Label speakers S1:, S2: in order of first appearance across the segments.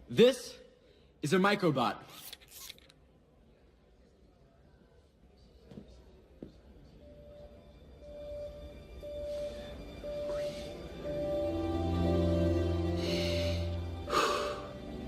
S1: This is a microbot.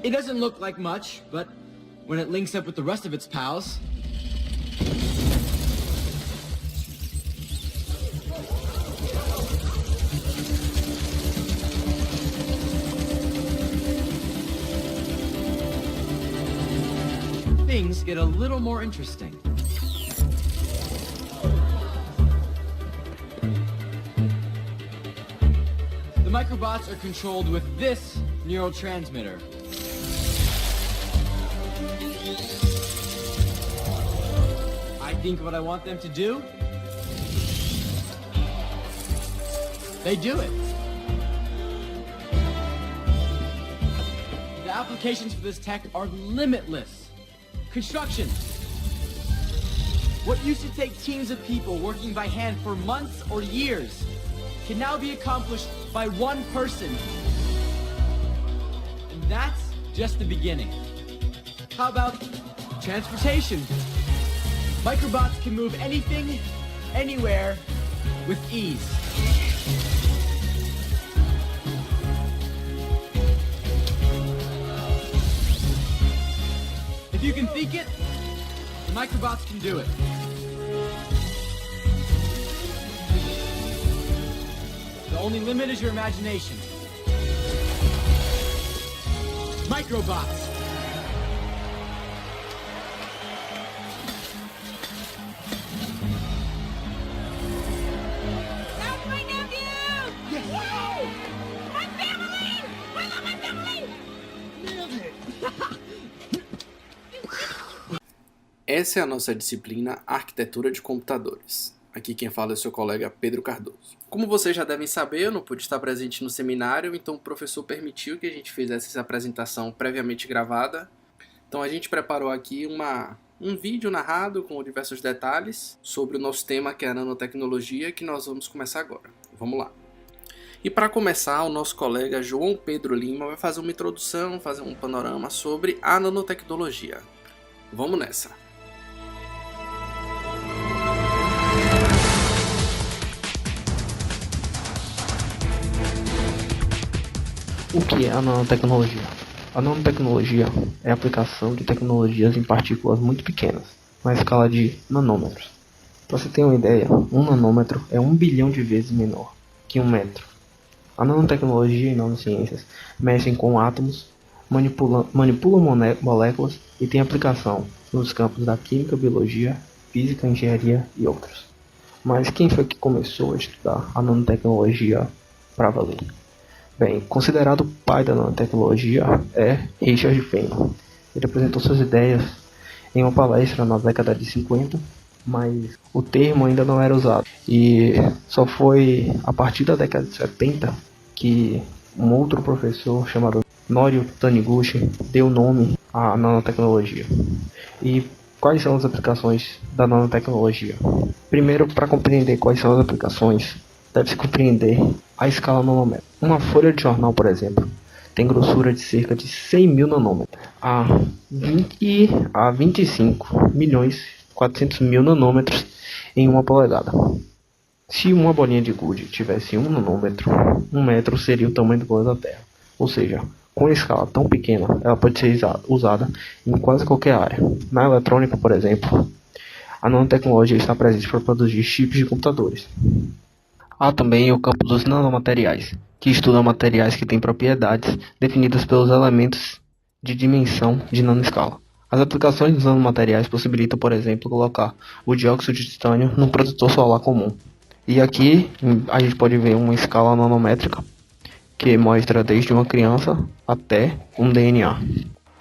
S1: It doesn't look like much, but when it links up with the rest of its pals, things get a little more interesting. The microbots are controlled with this neurotransmitter. I think what I want them to do, they do it. The applications for this tech are limitless. Construction. What used to take teams of people working by hand for months or years can now be accomplished by one person. And that's just the beginning. How about transportation? Microbots can move anything, anywhere, with ease. If you can think it, the microbots can do it. The only limit is your imagination. Microbots.
S2: That's my nephew!
S1: Yes.
S2: Yay! My family! I love my family!
S1: Nailed it.
S3: Essa é a nossa disciplina Arquitetura de Computadores. Aqui quem fala é o seu colega Pedro Cardoso. Como vocês já devem saber, eu não pude estar presente no seminário, então o professor permitiu que a gente fizesse essa apresentação previamente gravada. Então a gente preparou aqui um vídeo narrado com diversos detalhes sobre o nosso tema, que é a nanotecnologia, que nós vamos começar agora. Vamos lá. E para começar, o nosso colega João Pedro Lima vai fazer uma introdução, fazer um panorama sobre a nanotecnologia. Vamos nessa!
S4: O que é a nanotecnologia? A nanotecnologia é a aplicação de tecnologias em partículas muito pequenas, na escala de nanômetros. Para você ter uma ideia, um nanômetro é 1 bilhão de vezes menor que 1 metro. A nanotecnologia e nanociências mexem com átomos, manipulam moléculas e têm aplicação nos campos da química, biologia, física, engenharia e outros. Mas quem foi que começou a estudar a nanotecnologia para valer? Bem, considerado o pai da nanotecnologia é Richard Feynman. Ele apresentou suas ideias em uma palestra na década de 50, mas o termo ainda não era usado. E só foi a partir da década de 70 que um outro professor chamado Norio Taniguchi deu nome à nanotecnologia. E quais são as aplicações da nanotecnologia? Primeiro, para compreender quais são as aplicações, deve-se compreender a escala nanômetro. Uma folha de jornal, por exemplo, tem grossura de cerca de 100 mil nanômetros a 25.400.000 nanômetros em uma polegada. Se uma bolinha de gude tivesse 1 nanômetro, 1 metro seria o tamanho do planeta Terra. Ou seja, com uma escala tão pequena, ela pode ser usada em quase qualquer área. Na eletrônica, por exemplo, a nanotecnologia está presente para produzir chips de computadores. Há também o campo dos nanomateriais, que estuda materiais que têm propriedades definidas pelos elementos de dimensão de nanoescala. As aplicações dos nanomateriais possibilitam, por exemplo, colocar o dióxido de titânio num protetor solar comum. E aqui a gente pode ver uma escala nanométrica, que mostra desde uma criança até um DNA.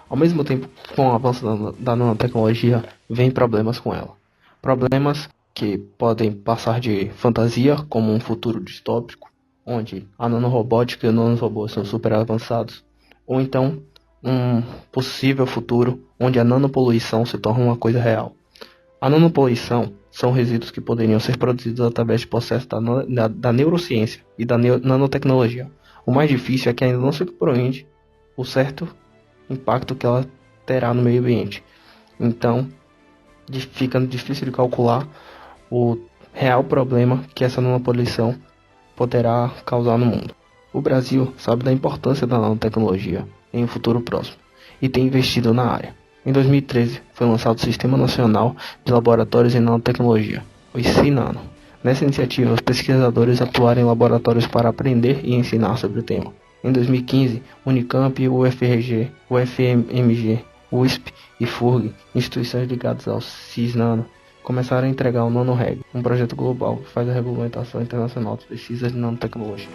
S4: Ao mesmo tempo, com o avanço da nanotecnologia, vem problemas com ela. Problemas que podem passar de fantasia, como um futuro distópico, onde a nanorobótica e os nanorobôs são super avançados, ou então um possível futuro onde a nanopoluição se torna uma coisa real. A nanopoluição são resíduos que poderiam ser produzidos através de processos da neurociência e da nanotecnologia. O mais difícil é que ainda não se compreende o certo impacto que ela terá no meio ambiente. Então, fica difícil de calcular o real problema que essa nanopoluição poderá causar no mundo. O Brasil sabe da importância da nanotecnologia em um futuro próximo e tem investido na área. Em 2013, foi lançado o Sistema Nacional de Laboratórios em Nanotecnologia, o SINANO. Nessa iniciativa, os pesquisadores atuaram em laboratórios para aprender e ensinar sobre o tema. Em 2015, Unicamp, UFRG, UFMG, USP e FURG, instituições ligadas ao CISNANO, começaram a entregar o NanoReg, um projeto global que faz a regulamentação internacional de pesquisas de nanotecnologia.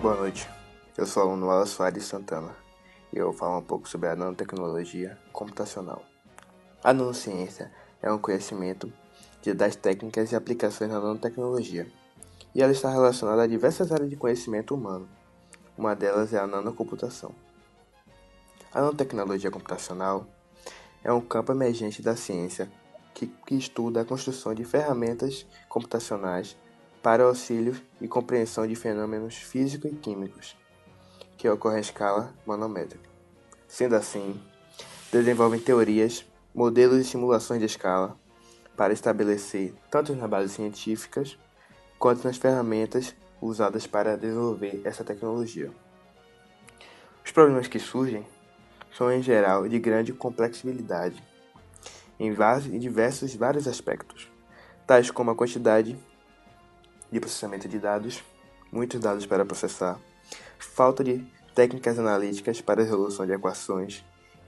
S5: Boa noite, eu sou o aluno Wallace Soares Santana e eu vou falar um pouco sobre a nanotecnologia computacional. A nanociência é um conhecimento das técnicas e aplicações da nanotecnologia e ela está relacionada a diversas áreas de conhecimento humano. Uma delas é a nanocomputação. A nanotecnologia computacional é um campo emergente da ciência que estuda a construção de ferramentas computacionais para auxílio e compreensão de fenômenos físicos e químicos que ocorrem à escala manométrica. Sendo assim, desenvolvem teorias, modelos e simulações de escala para estabelecer tanto nas bases científicas quanto nas ferramentas usadas para desenvolver essa tecnologia. Os problemas que surgem são, em geral, de grande complexibilidade em vários aspectos, tais como a quantidade de processamento de dados, muitos dados para processar, falta de técnicas analíticas para a resolução de equações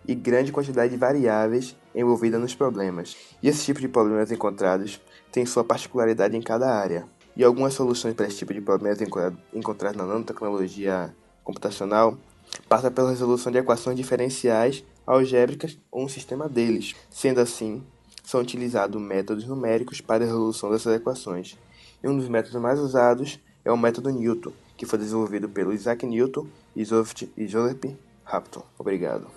S5: e grande quantidade de variáveis envolvidas nos problemas. E esse tipo de problemas encontrados tem sua particularidade em cada área. E algumas soluções para esse tipo de problemas encontrados na nanotecnologia computacional passam pela resolução de equações diferenciais, algébricas ou um sistema deles. Sendo assim, são utilizados métodos numéricos para a resolução dessas equações. E um dos métodos mais usados é o método Newton, que foi desenvolvido pelo Isaac Newton e Joseph Houghton. Obrigado.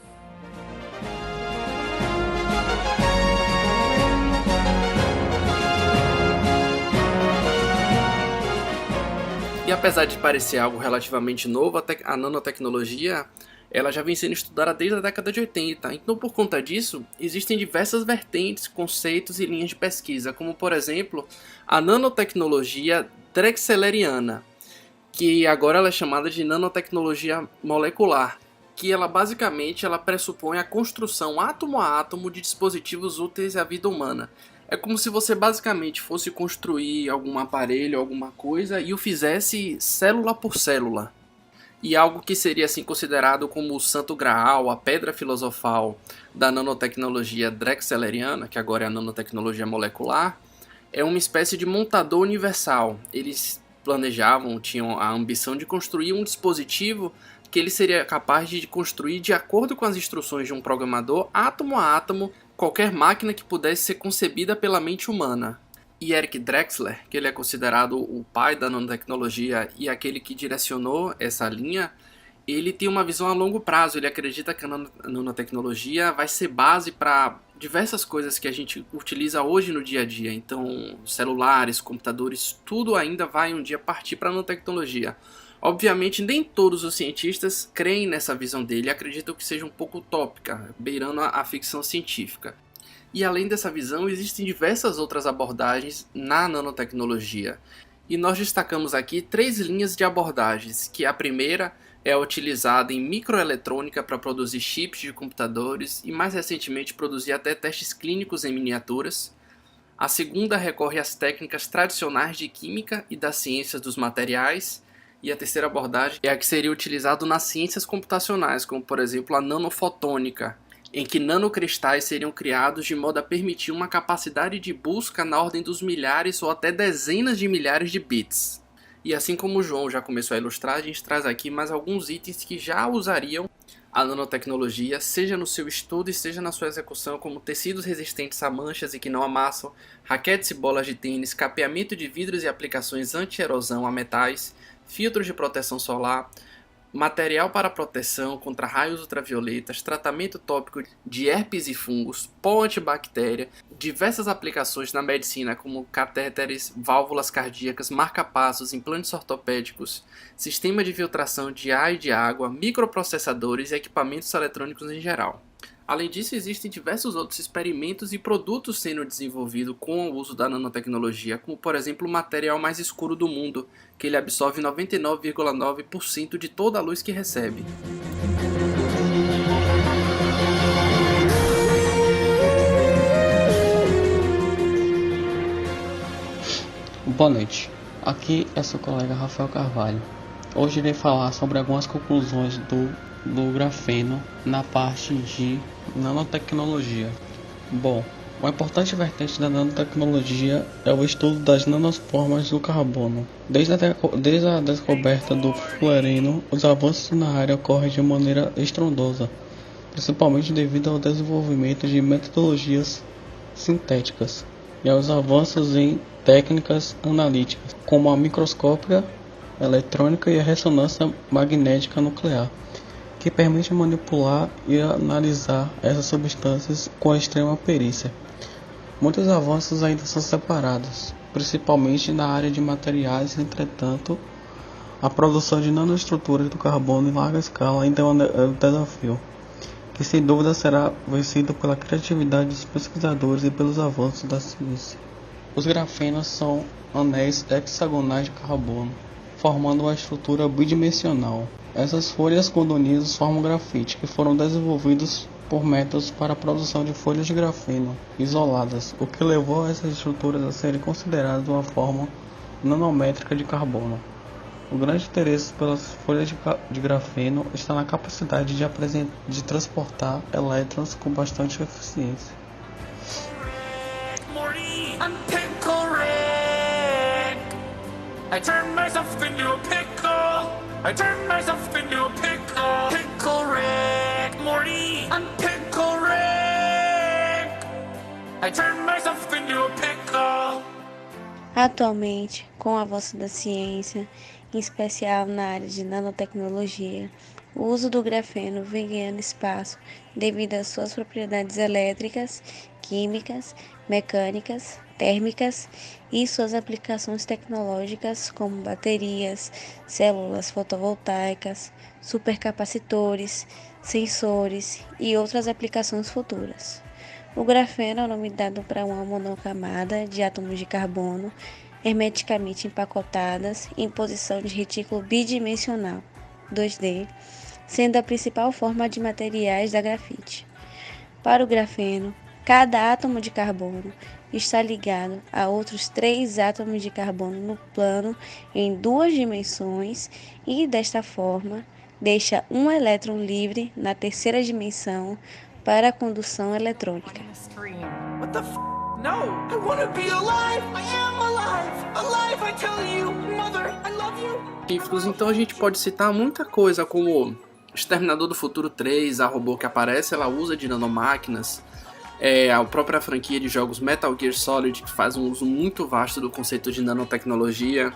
S3: E apesar de parecer algo relativamente novo, a nanotecnologia ela já vem sendo estudada desde a década de 80. Então, por conta disso, existem diversas vertentes, conceitos e linhas de pesquisa, como, por exemplo, a nanotecnologia drexleriana, que agora ela é chamada de nanotecnologia molecular, que ela basicamente pressupõe a construção átomo a átomo de dispositivos úteis à vida humana. É como se você basicamente fosse construir algum aparelho, alguma coisa, e o fizesse célula por célula. E algo que seria assim considerado como o santo graal, a pedra filosofal da nanotecnologia drexleriana, que agora é a nanotecnologia molecular, é uma espécie de montador universal. Eles tinham a ambição de construir um dispositivo que ele seria capaz de construir de acordo com as instruções de um programador, átomo a átomo, qualquer máquina que pudesse ser concebida pela mente humana. E Eric Drexler, que ele é considerado o pai da nanotecnologia e aquele que direcionou essa linha, ele tem uma visão a longo prazo. Ele acredita que a nanotecnologia vai ser base para diversas coisas que a gente utiliza hoje no dia a dia. Então, celulares, computadores, tudo ainda vai um dia partir para a nanotecnologia. Obviamente, nem todos os cientistas creem nessa visão dele e acreditam que seja um pouco utópica, beirando a ficção científica. E além dessa visão, existem diversas outras abordagens na nanotecnologia. E nós destacamos aqui 3 linhas de abordagens, que a primeira é utilizada em microeletrônica para produzir chips de computadores e mais recentemente produzir até testes clínicos em miniaturas. A segunda recorre às técnicas tradicionais de química e das ciências dos materiais. E a terceira abordagem é a que seria utilizada nas ciências computacionais, como por exemplo a nanofotônica, em que nanocristais seriam criados de modo a permitir uma capacidade de busca na ordem dos milhares ou até dezenas de milhares de bits. E assim como o João já começou a ilustrar, a gente traz aqui mais alguns itens que já usariam a nanotecnologia, seja no seu estudo e seja na sua execução, como tecidos resistentes a manchas e que não amassam, raquetes e bolas de tênis, capeamento de vidros e aplicações anti-erosão a metais, filtros de proteção solar, material para proteção contra raios ultravioletas, tratamento tópico de herpes e fungos, pó antibactéria, diversas aplicações na medicina como catéteres, válvulas cardíacas, marca-passos, implantes ortopédicos, sistema de filtração de ar e de água, microprocessadores e equipamentos eletrônicos em geral. Além disso, existem diversos outros experimentos e produtos sendo desenvolvidos com o uso da nanotecnologia, como por exemplo o material mais escuro do mundo, que ele absorve 99,9% de toda a luz que recebe.
S6: Boa noite, aqui é seu colega Rafael Carvalho. Hoje irei falar sobre algumas conclusões do grafeno na parte de nanotecnologia. Bom, uma importante vertente da nanotecnologia é o estudo das nanoformas do carbono. Desde a descoberta do fluoreno, os avanços na área ocorrem de maneira estrondosa, principalmente devido ao desenvolvimento de metodologias sintéticas e aos avanços em técnicas analíticas, como a microscópia eletrônica e a ressonância magnética nuclear, que permite manipular e analisar essas substâncias com extrema perícia. Muitos avanços ainda são separados, principalmente na área de materiais. Entretanto, a produção de nanoestruturas do carbono em larga escala ainda é um desafio, que sem dúvida será vencido pela criatividade dos pesquisadores e pelos avanços da ciência. Os grafenos são anéis hexagonais de carbono, formando uma estrutura bidimensional. Essas folhas condonídeas formam grafite, que foram desenvolvidos por métodos para a produção de folhas de grafeno isoladas, o que levou essas estruturas a serem consideradas uma forma nanométrica de carbono. O grande interesse pelas folhas de grafeno está na capacidade de transportar elétrons com bastante eficiência.
S2: Morty, I'm Pickle Rick. I turned myself into a pickle. I turned myself into a pickle. Pickle Rick. Morty, I'm Pickle Rick. I turned myself into a pickle.
S7: Atualmente, com o avanço da ciência, em especial na área de nanotecnologia, o uso do grafeno vem ganhando espaço devido às suas propriedades elétricas, químicas, mecânicas, térmicas e suas aplicações tecnológicas como baterias, células fotovoltaicas, supercapacitores, sensores e outras aplicações futuras. O grafeno é o nome dado para uma monocamada de átomos de carbono hermeticamente empacotadas em posição de retículo bidimensional, 2D, sendo a principal forma de materiais da grafite. Para o grafeno, cada átomo de carbono está ligado a outros 3 átomos de carbono no plano em 2 dimensões e, desta forma, deixa um elétron livre na terceira dimensão para a condução eletrônica.
S2: What the f? No! I wanna be alive! I am alive! Alive, I tell you! Mother, I love you!
S3: Científicos, então a gente pode citar muita coisa, como Exterminador do Futuro 3, a robô que aparece, ela usa de nanomáquinas, a própria franquia de jogos Metal Gear Solid, que faz um uso muito vasto do conceito de nanotecnologia.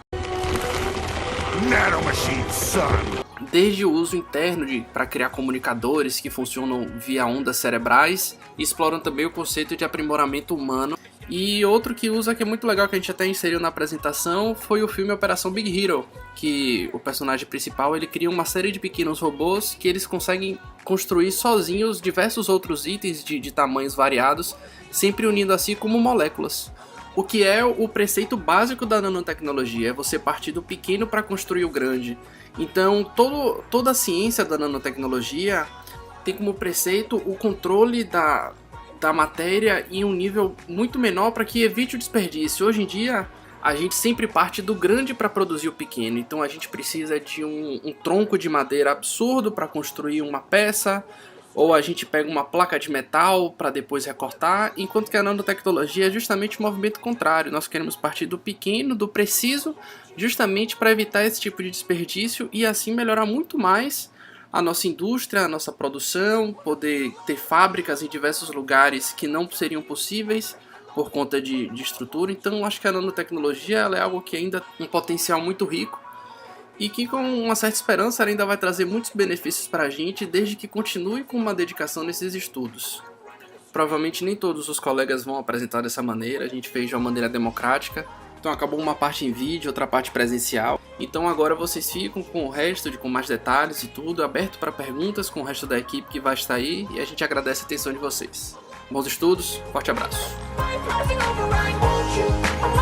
S8: Nanomachine, son!
S3: Desde o uso interno para criar comunicadores que funcionam via ondas cerebrais e exploram também o conceito de aprimoramento humano. E outro que usa, que é muito legal, que a gente até inseriu na apresentação, foi o filme Operação Big Hero, que o personagem principal ele cria uma série de pequenos robôs que eles conseguem construir sozinhos diversos outros itens de tamanhos variados, sempre unindo assim como moléculas. O que é o preceito básico da nanotecnologia, é você partir do pequeno para construir o grande. Então, toda a ciência da nanotecnologia tem como preceito o controle da matéria em um nível muito menor para que evite o desperdício. Hoje em dia, a gente sempre parte do grande para produzir o pequeno. Então, a gente precisa de um tronco de madeira absurdo para construir uma peça, ou a gente pega uma placa de metal para depois recortar, enquanto que a nanotecnologia é justamente o movimento contrário. Nós queremos partir do pequeno, do preciso, justamente para evitar esse tipo de desperdício e assim melhorar muito mais a nossa indústria, a nossa produção, poder ter fábricas em diversos lugares que não seriam possíveis por conta de estrutura. Então acho que a nanotecnologia ela é algo que ainda tem um potencial muito rico e que com uma certa esperança ela ainda vai trazer muitos benefícios para a gente desde que continue com uma dedicação nesses estudos. Provavelmente nem todos os colegas vão apresentar dessa maneira, a gente fez de uma maneira democrática, então acabou uma parte em vídeo, outra parte presencial. Então agora vocês ficam com o resto, com mais detalhes e tudo, aberto para perguntas com o resto da equipe que vai estar aí, e a gente agradece a atenção de vocês. Bons estudos, forte abraço!
S2: I'm passing over, I want you.